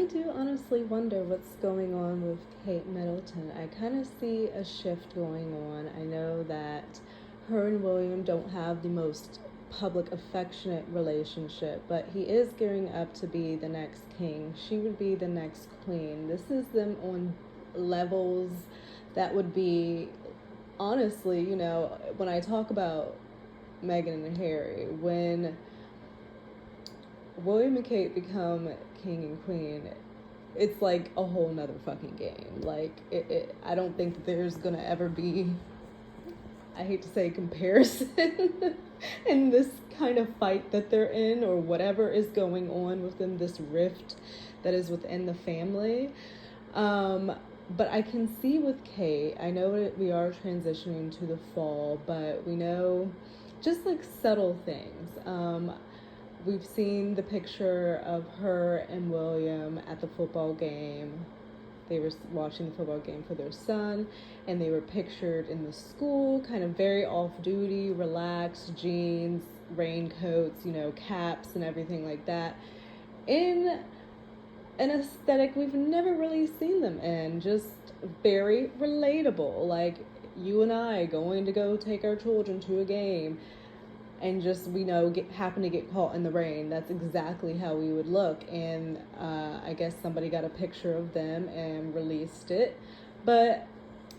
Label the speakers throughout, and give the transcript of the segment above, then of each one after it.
Speaker 1: I do honestly wonder what's going on with Kate Middleton. I kind of see a shift going on. I know that her and William don't have the most public affectionate relationship, but he is gearing up to be the next king. She would be the next queen. This is them on levels that would be, honestly, when I talk about Meghan and Harry, when William and Kate become king and queen, it's like a whole nother fucking game. Like, I don't think that there's gonna ever be, I hate to say, comparison in this kind of fight that they're in, or whatever is going on within this rift that is within the family. But I can see with Kate, I know that we are transitioning to the fall, but we know just like subtle things. We've seen the picture of her and William at the football game. They were watching the football game for their son, and they were pictured in the school, kind of very off-duty, relaxed, jeans, raincoats, caps and everything like that, in an aesthetic we've never really seen them in. Just very relatable, like you and I going to go take our children to a game and just happen to get caught in the rain. That's exactly how we would look. And I guess somebody got a picture of them and released it, but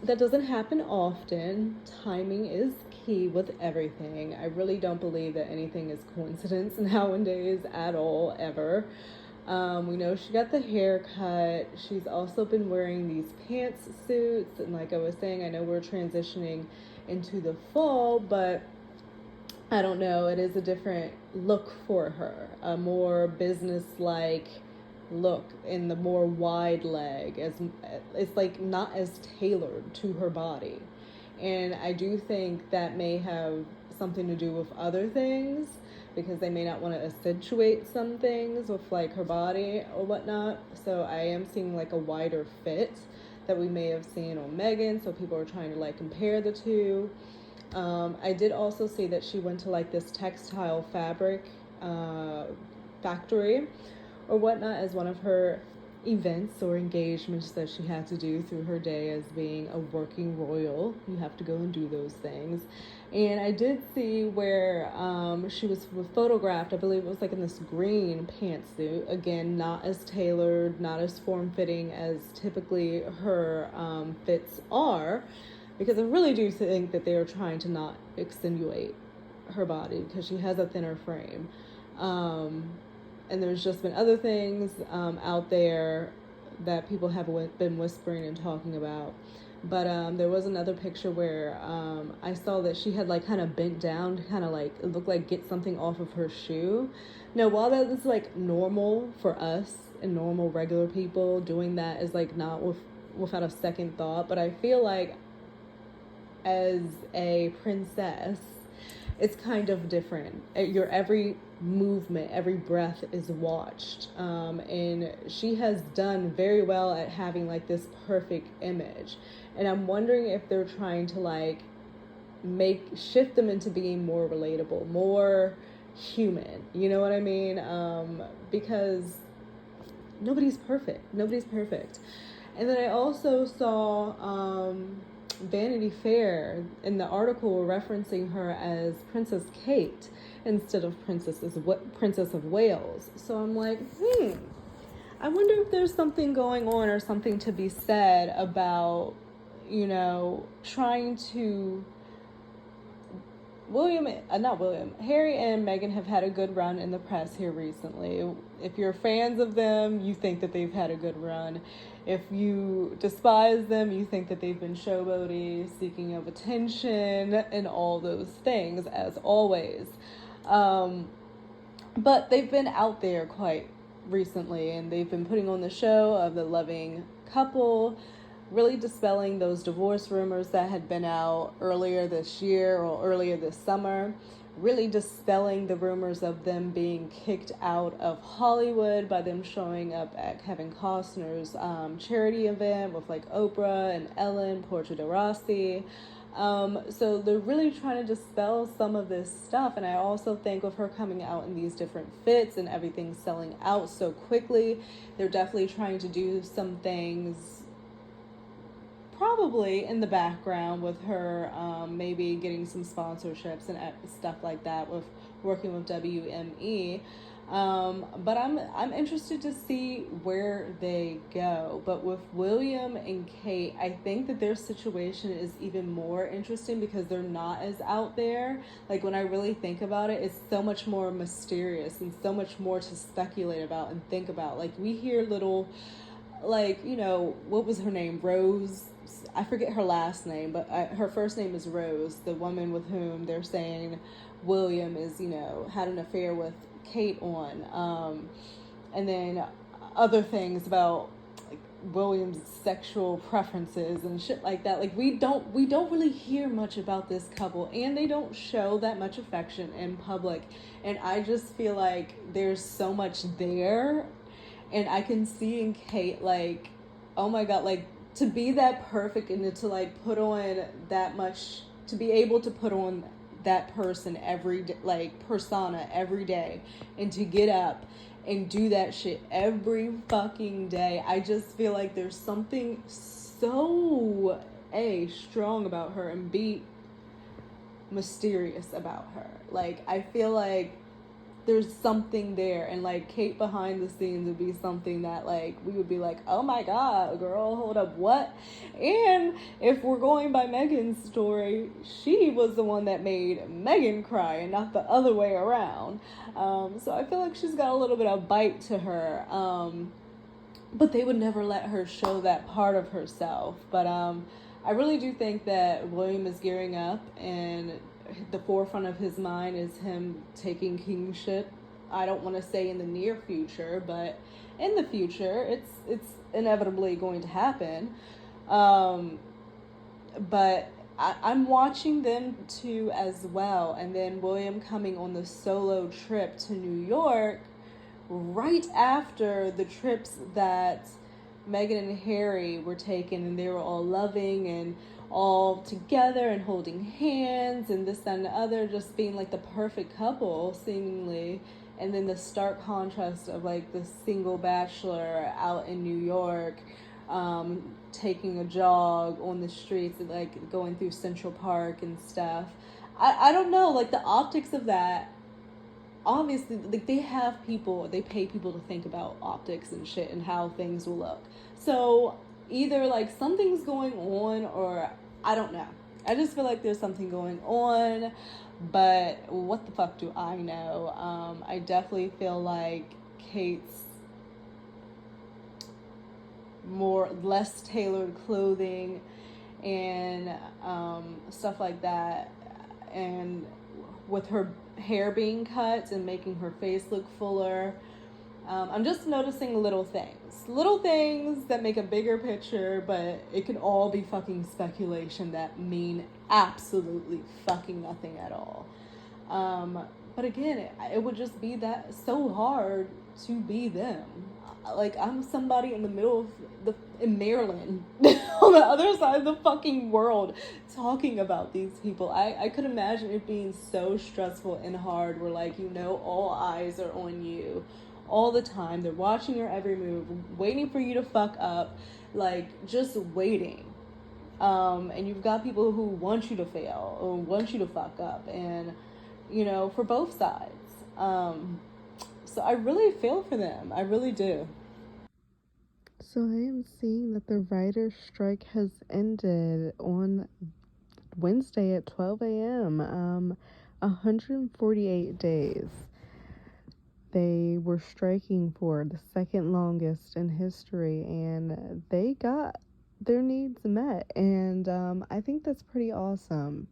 Speaker 1: that doesn't happen often. Timing is key with everything. I really don't believe that anything is coincidence nowadays at all, ever. We know she got the haircut. She's also been wearing these pantsuits, and like I was saying, I know we're transitioning into the fall, but I don't know, it is a different look for her, a more business-like look in the more wide leg. As it's like not as tailored to her body. And I do think that may have something to do with other things, because they may not want to accentuate some things with like her body or whatnot. So I am seeing like a wider fit that we may have seen on Meghan, so people are trying to like compare the two. I did also see that she went to like this textile fabric factory or whatnot as one of her events or engagements that she had to do through her day as being a working royal. You have to go and do those things. And I did see where she was photographed, I believe it was like in this green pantsuit. Again, not as tailored, not as form-fitting as typically her fits are, because I really do think that they are trying to not accentuate her body because she has a thinner frame. And there's just been other things out there that people have been whispering and talking about. But there was another picture where I saw that she had like kind of bent down to kind of like, it looked like get something off of her shoe. Now, while that is like normal for us and normal regular people, doing that is like not without a second thought. But I feel like as a princess, it's kind of different. Your every movement, every breath is watched. And she has done very well at having like this perfect image. And I'm wondering if they're trying to like shift them into being more relatable, more human. You know what I mean? Because nobody's perfect. Nobody's perfect. And then I also saw Vanity Fair in the article referencing her as Princess Kate instead of Princess of Wales. So I'm like, I wonder if there's something going on or something to be said about, trying to Harry and Meghan have had a good run in the press here recently. If you're fans of them, you think that they've had a good run. If you despise them, you think that they've been showboaty, seeking of attention, and all those things, as always. But they've been out there quite recently, and they've been putting on the show of the loving couple, really dispelling those divorce rumors that had been out earlier this year or earlier this summer, really dispelling the rumors of them being kicked out of Hollywood by them showing up at Kevin Costner's charity event with like Oprah and Ellen, Portia de Rossi. So they're really trying to dispel some of this stuff. And I also think with her coming out in these different fits and everything selling out so quickly, they're definitely trying to do some things probably in the background with her, maybe getting some sponsorships and stuff like that with working with WME. But I'm interested to see where they go. But with William and Kate, I think that their situation is even more interesting because they're not as out there. Like when I really think about it, it's so much more mysterious and so much more to speculate about and think about. Like we hear little, like, you know, what was her name? Rose. I forget her last name, but her first name is Rose, the woman with whom they're saying William is, you know, had an affair with Kate on. And then other things about like William's sexual preferences and shit like that. Like we don't really hear much about this couple, and they don't show that much affection in public. And I just feel like there's so much there, and I can see in Kate, like, oh my god, like to be that perfect and to like put on that much, to be able to put on that person every day, like persona every day, and to get up and do that shit every fucking day. I just feel like there's something so strong about her, and B, mysterious about her. Like I feel like there's something there, and like Kate behind the scenes would be something that like we would be like, oh my god, girl, hold up, what? And if we're going by Megan's story, she was the one that made Megan cry and not the other way around. So I feel like she's got a little bit of bite to her, but they would never let her show that part of herself. But I really do think that William is gearing up, and the forefront of his mind is him taking kingship. I don't want to say in the near future, but in the future, it's inevitably going to happen. But I'm watching them too as well, and then William coming on the solo trip to New York right after the trips that Meghan and Harry were taking, and they were all loving and all together and holding hands and this, that, and the other, just being like the perfect couple seemingly. And then the stark contrast of like the single bachelor out in New York, taking a jog on the streets and like going through Central Park and stuff. I don't know, like the optics of that, obviously, like they pay people to think about optics and shit and how things will look. So either like something's going on, or I don't know. I just feel like there's something going on, but what the fuck do I know? I definitely feel like Kate's less tailored clothing and stuff like that, and with her hair being cut and making her face look fuller. I'm just noticing little things that make a bigger picture, but it can all be fucking speculation that mean absolutely fucking nothing at all. But again, it would just be that so hard to be them. Like I'm somebody in the middle of in Maryland, on the other side of the fucking world, talking about these people. I could imagine it being so stressful and hard, where like, you know, all eyes are on you all the time. They're watching your every move, waiting for you to fuck up, like just waiting. And you've got people who want you to fail or want you to fuck up, and you know, for both sides. So I really feel for them. I really do. So I am seeing that the writer's strike has ended on Wednesday at 12 a.m. 148 days. They were striking for the second longest in history, and they got their needs met. And I think that's pretty awesome.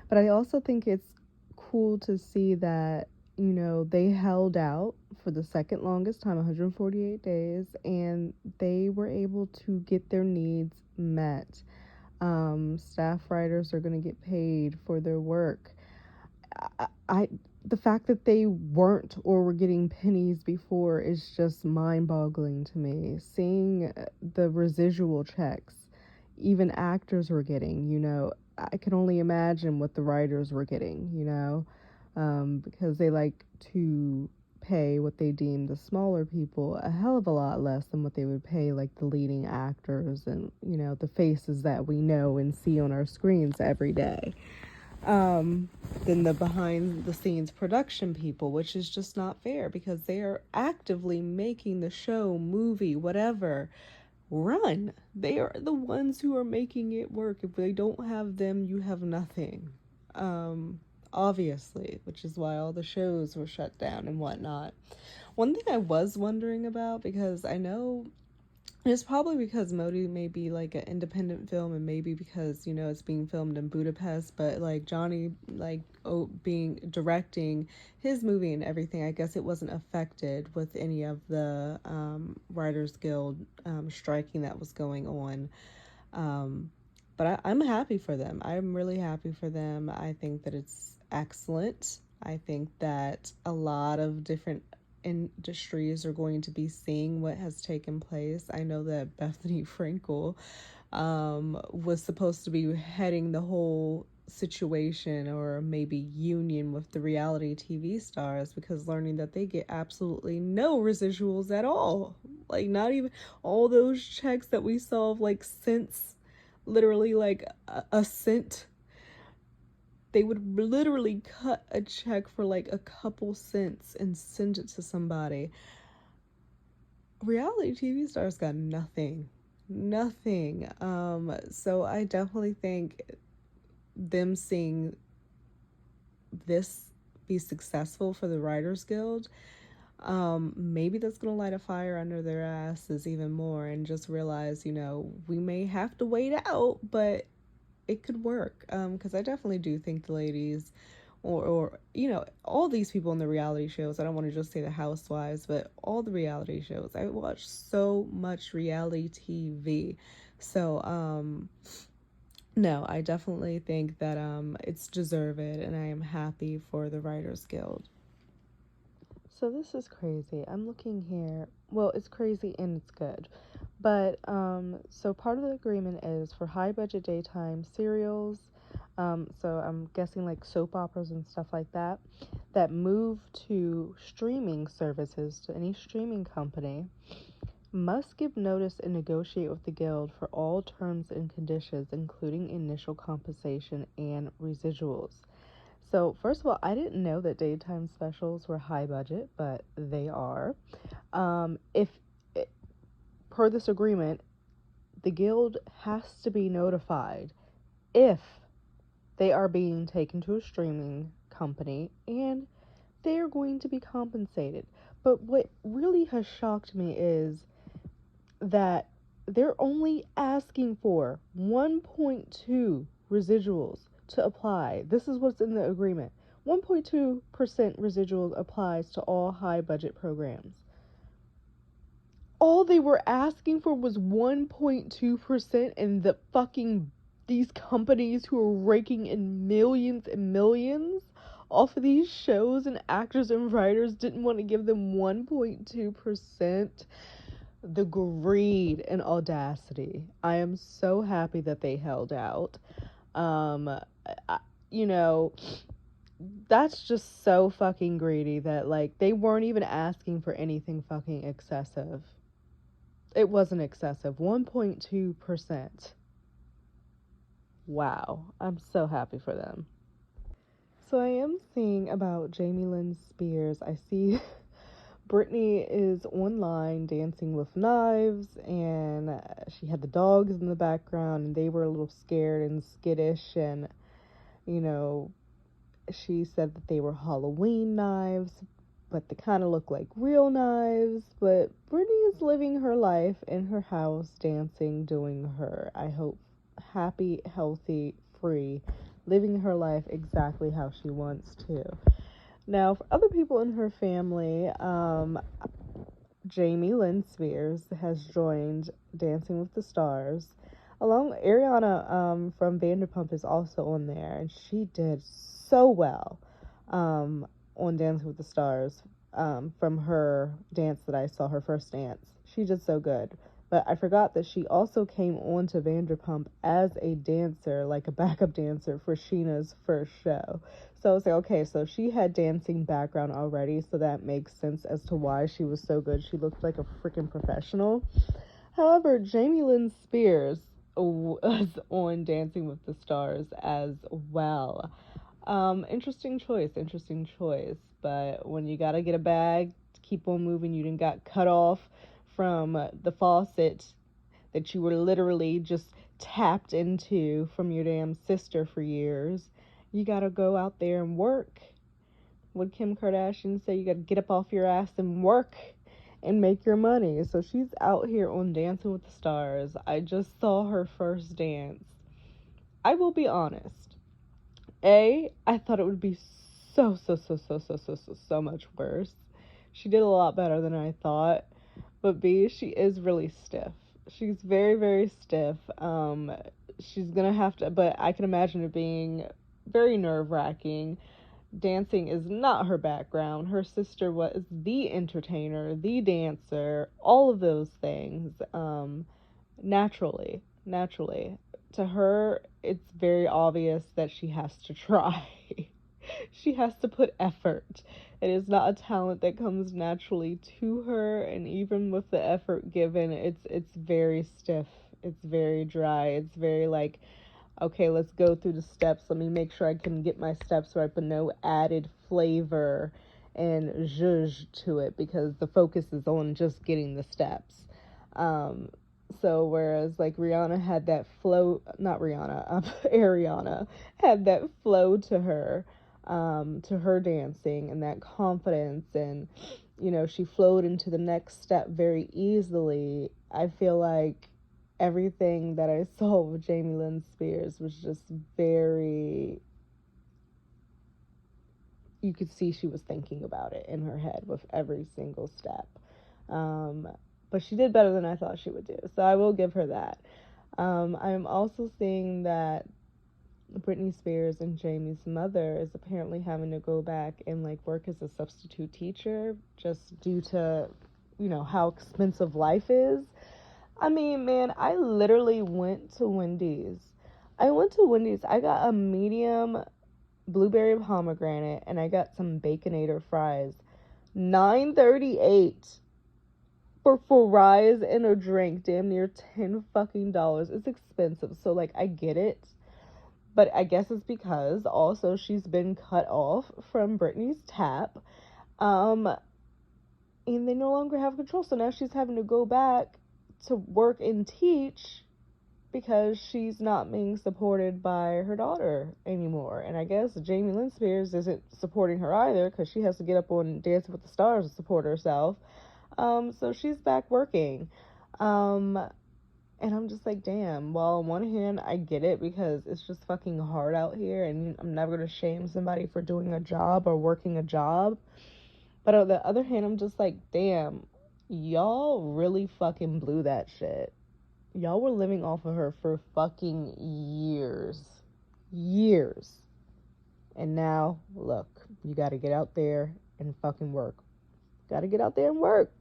Speaker 1: But I also think it's cool to see that, you know, they held out for the second longest time, 148 days, and they were able to get their needs met. Staff writers are going to get paid for their work. I the fact that they weren't or were getting pennies before is just mind-boggling to me. Seeing the residual checks even actors were getting, you know, I can only imagine what the writers were getting, because they like to pay what they deem the smaller people a hell of a lot less than what they would pay like the leading actors and, the faces that we know and see on our screens every day. Than the behind the scenes production people, which is just not fair because they are actively making the show, movie, whatever, run. They are the ones who are making it work. If they don't have them, you have nothing. Obviously, which is why all the shows were shut down and whatnot. One thing I was wondering about, because I know it's probably because Modi may be like an independent film, and maybe because it's being filmed in Budapest, but like Johnny, like being directing his movie and everything, I guess it wasn't affected with any of the Writers Guild striking that was going on. But I'm happy for them. I'm really happy for them. I think that it's excellent. I think that a lot of different industries are going to be seeing what has taken place. I know that Bethany Frankel was supposed to be heading the whole situation or maybe union with the reality TV stars, because learning that they get absolutely no residuals at all. Like, not even all those checks that we saw of like cents, literally like a cent. They would literally cut a check for like a couple cents and send it to somebody. Reality TV stars got nothing. Nothing. So I definitely think them seeing this be successful for the Writers Guild, maybe that's gonna light a fire under their asses even more, and just realize, we may have to wait out, but it could work. Because I definitely do think the ladies, or all these people in the reality shows, I don't want to just say the housewives, but all the reality shows. I watch so much reality TV. So no, I definitely think that it's deserved, and I am happy for the Writers Guild. So this is crazy. I'm looking here. Well, it's crazy and it's good. But so part of the agreement is for high budget daytime serials. So I'm guessing like soap operas and stuff like that move to streaming services, to any streaming company, must give notice and negotiate with the guild for all terms and conditions, including initial compensation and residuals. So, first of all, I didn't know that daytime specials were high budget, but they are. If per this agreement, the guild has to be notified if they are being taken to a streaming company and they are going to be compensated. But what really has shocked me is that they're only asking for 1.2 residuals to apply. This is what's in the agreement. 1.2% residuals applies to all high budget programs. All they were asking for was 1.2%, and these companies who are raking in millions and millions off of these shows and actors and writers didn't want to give them 1.2%. The greed and audacity. I am so happy that they held out. You know, that's just so fucking greedy that, like, they weren't even asking for anything fucking excessive. It wasn't excessive. 1.2%. Wow. I'm so happy for them. So I am seeing about Jamie Lynn Spears. I see Britney is online dancing with knives, and she had the dogs in the background, and they were a little scared and skittish, and she said that they were Halloween knives, but they kind of look like real knives. But Britney is living her life in her house, dancing, doing her, I hope, happy, healthy, free, living her life exactly how she wants to. Now, for other people in her family, Jamie Lynn Spears has joined Dancing with the Stars. Along Ariana from Vanderpump is also on there, and she did so well on Dancing with the Stars from her dance that I saw, her first dance. She did so good. But I forgot that she also came on to Vanderpump as a dancer, like a backup dancer for Sheena's first show. So I was like, okay, so she had dancing background already, so that makes sense as to why she was so good. She looked like a freaking professional. However, Jamie Lynn Spears was on Dancing with the Stars as well. Interesting choice. But when you gotta get a bag to keep on moving, you didn't got cut off from the faucet that you were literally just tapped into from your damn sister for years. You gotta go out there and work. What Kim Kardashian say? You gotta get up off your ass and work and make your money. So she's out here on Dancing with the Stars. I just saw her first dance. I will be honest. I thought it would be so much worse. She did a lot better than I thought. But B, she is really stiff. She's very, very stiff. She's gonna have to, but I can imagine it being very nerve-wracking. Dancing is not her background. Her sister was the entertainer, the dancer, all of those things. Naturally. To her, it's very obvious that she has to try. She has to put effort. It is not a talent that comes naturally to her, and even with the effort given, it's very stiff. It's very dry. It's very like, okay, let's go through the steps. Let me make sure I can get my steps right, but no added flavor and zhuzh to it, because the focus is on just getting the steps. So whereas like Rihanna had that flow, not Rihanna, Ariana had that flow to her dancing, and that confidence, and she flowed into the next step very easily. I feel like everything that I saw with Jamie Lynn Spears was just very, you could see she was thinking about it in her head with every single step. But she did better than I thought she would do, so I will give her that. I'm also seeing that Britney Spears and Jamie's mother is apparently having to go back and like work as a substitute teacher just due to, how expensive life is. I mean, man, I literally went to Wendy's. I got a medium blueberry pomegranate, and I got some Baconator fries. $9.38 for fries and a drink, damn near $10 fucking dollars. It's expensive, so like I get it, but I guess it's because also she's been cut off from Britney's tap, and they no longer have control. So now she's having to go back to work and teach because she's not being supported by her daughter anymore. And I guess Jamie Lynn Spears isn't supporting her either, because she has to get up on Dancing with the Stars to support herself. So she's back working. And I'm just like, damn. Well, on one hand, I get it, because it's just fucking hard out here, and I'm never gonna shame somebody for doing a job or working a job. But on the other hand, I'm just like, damn, y'all really fucking blew that shit. Y'all were living off of her for fucking years. And now, look, you gotta get out there and fucking work. Gotta get out there and work.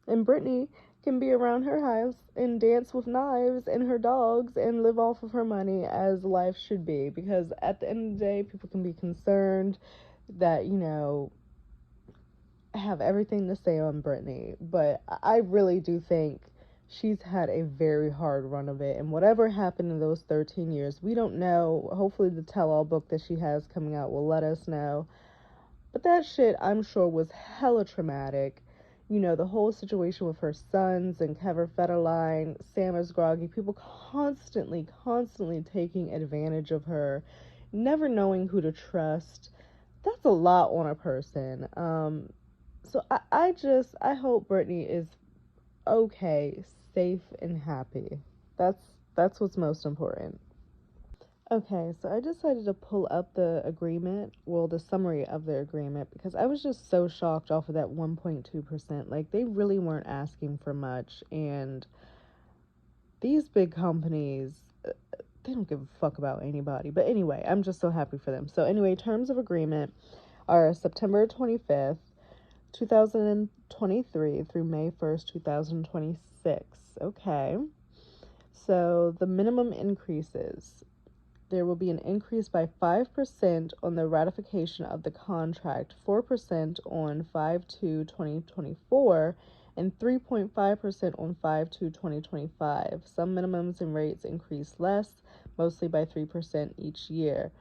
Speaker 1: And Britney can be around her house and dance with knives and her dogs and live off of her money as life should be. Because at the end of the day, people can be concerned that, have everything to say on Britney. But I really do think she's had a very hard run of it. And whatever happened in those 13 years, we don't know. Hopefully the tell-all book that she has coming out will let us know. But that shit, I'm sure, was hella traumatic. The whole situation with her sons and Kevin Federline, Sam Asghari, people constantly taking advantage of her, never knowing who to trust. That's a lot on a person. So I hope Britney is okay, safe, and happy. That's what's most important. Okay, so I decided to pull up the agreement, well, the summary of the agreement, because I was just so shocked off of that 1.2%. Like, they really weren't asking for much, and these big companies, they don't give a fuck about anybody. But anyway, I'm just so happy for them. So anyway, terms of agreement are September 25th, 2020 2023 through May 1st, 2026. Okay. So the minimum increases. There will be an increase by 5% on the ratification of the contract, 4% on 5/2/2024, and 3.5% on 5/2/2025. Some minimums and rates increase less, mostly by 3% each year.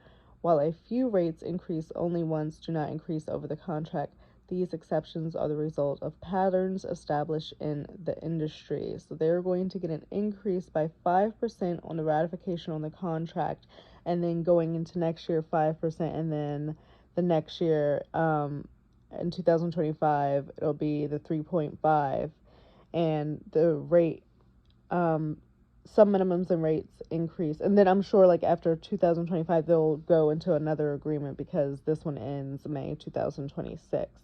Speaker 1: While a few rates increase only once, do not increase over the contract. These exceptions are the result of patterns established in the industry. So they're going to get an increase by 5% on the ratification on the contract, and then going into next year 5%, and then the next year in 2025 it'll be the 3.5, and the rate some minimums and rates increase, and then I'm sure like after 2025 they'll go into another agreement because this one ends May 2026.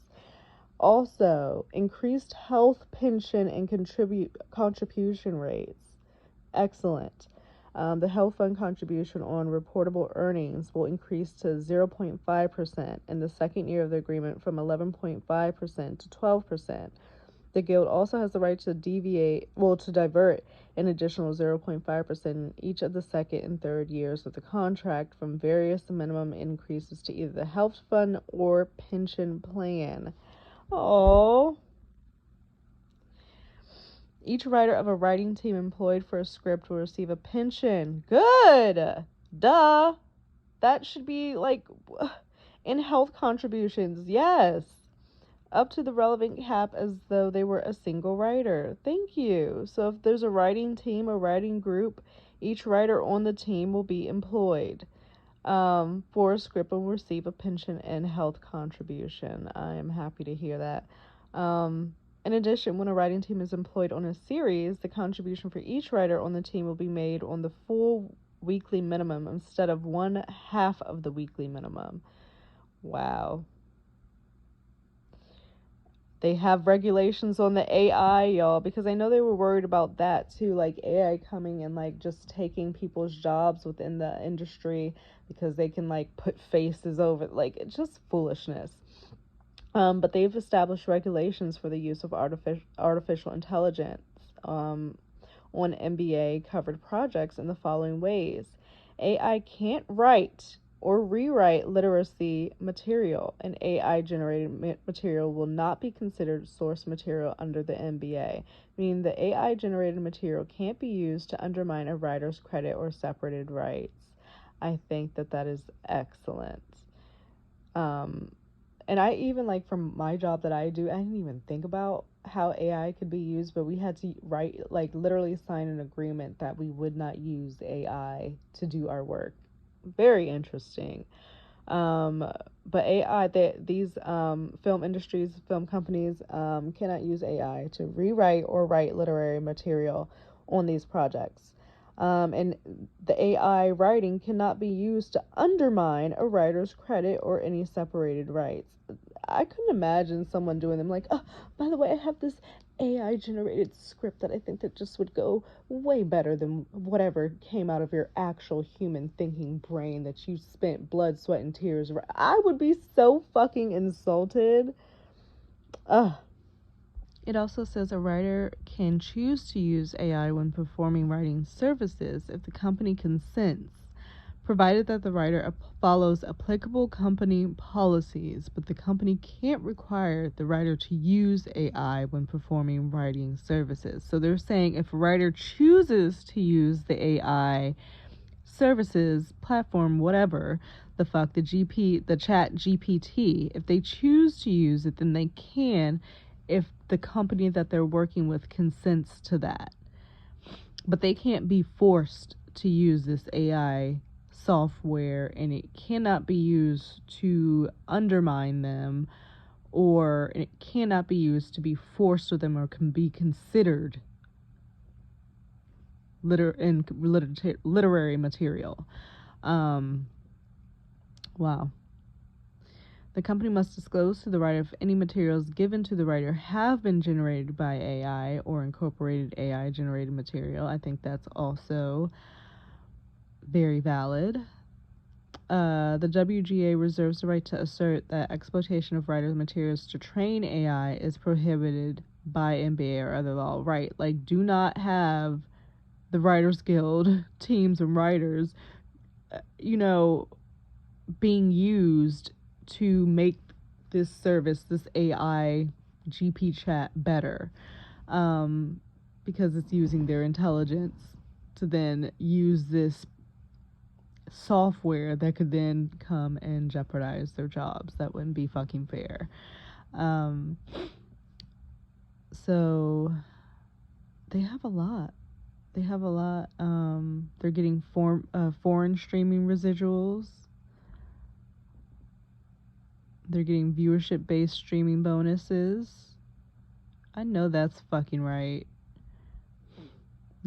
Speaker 1: Also, increased health, pension, and contribution rates. Excellent. The health fund contribution on reportable earnings will increase to 0.5% in the second year of the agreement, from 11.5% to 12%. The Guild also has the right to divert an additional 0.5% in each of the second and third years of the contract from various minimum increases to either the health fund or pension plan. Oh. Each writer of a writing team employed for a script will receive a pension. Good. Duh. That should be like in health contributions. Yes. Up to the relevant cap as though they were a single writer. Thank you. So if there's a writing team or writing group, each writer on the team will be employed for a script and will receive a pension and health contribution. I am happy to hear that. In addition, when a writing team is employed on a series, the contribution for each writer on the team will be made on the full weekly minimum instead of 1/2 of the weekly minimum. Wow. They have regulations on the AI, y'all, because I know they were worried about that too, like AI coming and like just taking people's jobs within the industry because they can like put faces over, like it's just foolishness. But they've established regulations for the use of artificial intelligence on MBA covered projects in the following ways. AI can't write or rewrite literacy material, and AI generated material will not be considered source material under the MBA, meaning the AI generated material can't be used to undermine a writer's credit or separated rights. I think that is excellent. And I even, like, from my job that I do, I didn't even think about how AI could be used, but we had to literally sign an agreement that we would not use AI to do our work. Very interesting. But AI, these film industries, film companies cannot use AI to rewrite or write literary material on these projects. And the AI writing cannot be used to undermine a writer's credit or any separated rights. I couldn't imagine someone doing them like, oh, by the way, I have this AI generated script that I think that just would go way better than whatever came out of your actual human thinking brain that you spent blood, sweat, and tears. I would be so fucking insulted. It also says a writer can choose to use AI when performing writing services if the company consents, provided that the writer follows applicable company policies, but the company can't require the writer to use AI when performing writing services. So they're saying if a writer chooses to use the AI services, platform, whatever the fuck, the chat GPT, if they choose to use it, then they can if the company that they're working with consents to that. But they can't be forced to use this AI software, and it cannot be used to undermine them, or it cannot be used to be forced with them, or can be considered literary material. Wow. The company must disclose to the writer if any materials given to the writer have been generated by AI or incorporated AI generated material. I think that's also very valid. The WGA reserves the right to assert that exploitation of writers' materials to train AI is prohibited by NBA or other law. Right, like, do not have the Writers Guild teams and writers, being used to make this service, this AI GP chat, better, because it's using their intelligence to then use this software that could then come and jeopardize their jobs. That wouldn't be fucking fair. So they have a lot. They're getting foreign streaming residuals. They're getting viewership-based streaming bonuses. I know that's fucking right.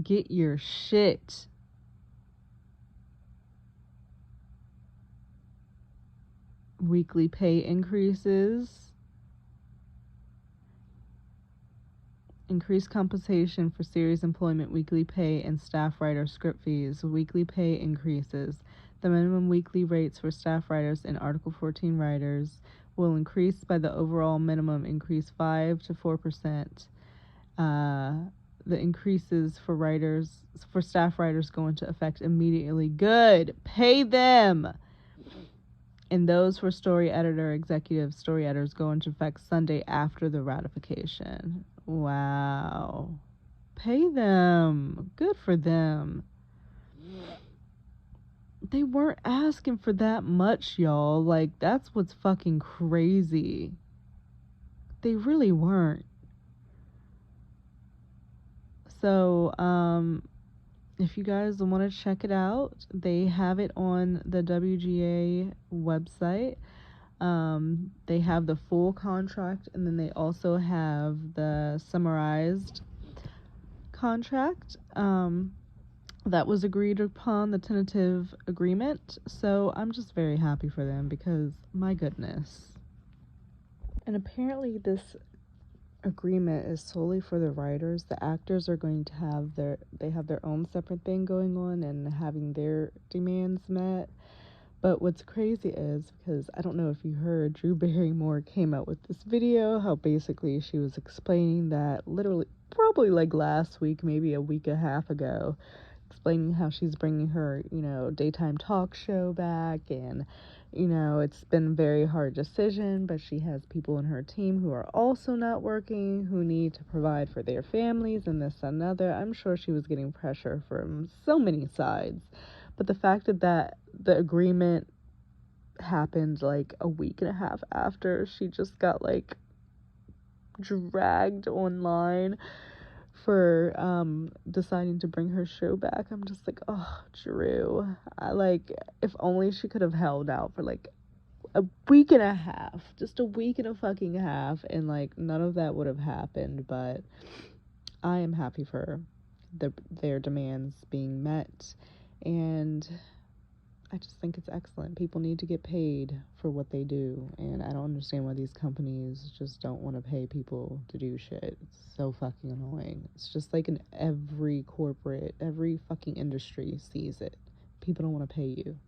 Speaker 1: Get your shit. Weekly pay increases. Increased compensation for series employment, weekly pay, and staff writer script fees. Weekly pay increases. The minimum weekly rates for staff writers and Article 14 writers will increase by the overall minimum increase 5 to 4%. The increases for staff writers go into effect immediately. Good. Pay them. And those for executive story editors go into effect Sunday after the ratification. Wow. Pay them. Good for them. They weren't asking for that much, y'all. Like, that's what's fucking crazy. They really weren't. So, if you guys want to check it out, they have it on the WGA website. They have the full contract, and then they also have the summarized contract that was agreed upon, the tentative agreement. So I'm just very happy for them, because my goodness. And apparently this agreement is solely for the writers. The actors are going to have their own separate thing going on and having their demands met. But what's crazy is, because I don't know if you heard, Drew Barrymore came out with this video, how basically she was explaining that literally probably like last week, maybe a week and a half ago, explaining how she's bringing her, daytime talk show back, and it's been a very hard decision, but she has people in her team who are also not working, who need to provide for their families and this and another. I'm sure she was getting pressure from so many sides. But the fact that the agreement happened like a week and a half after she just got like dragged online for deciding to bring her show back, I'm just like, oh, Drew, if only she could have held out for like a week and a half, just a week and a fucking half, and like none of that would have happened. But I am happy for their demands being met, and I just think it's excellent. People need to get paid for what they do, and I don't understand why these companies just don't want to pay people to do shit. It's so fucking annoying. It's just like in every fucking industry sees it. People don't want to pay you.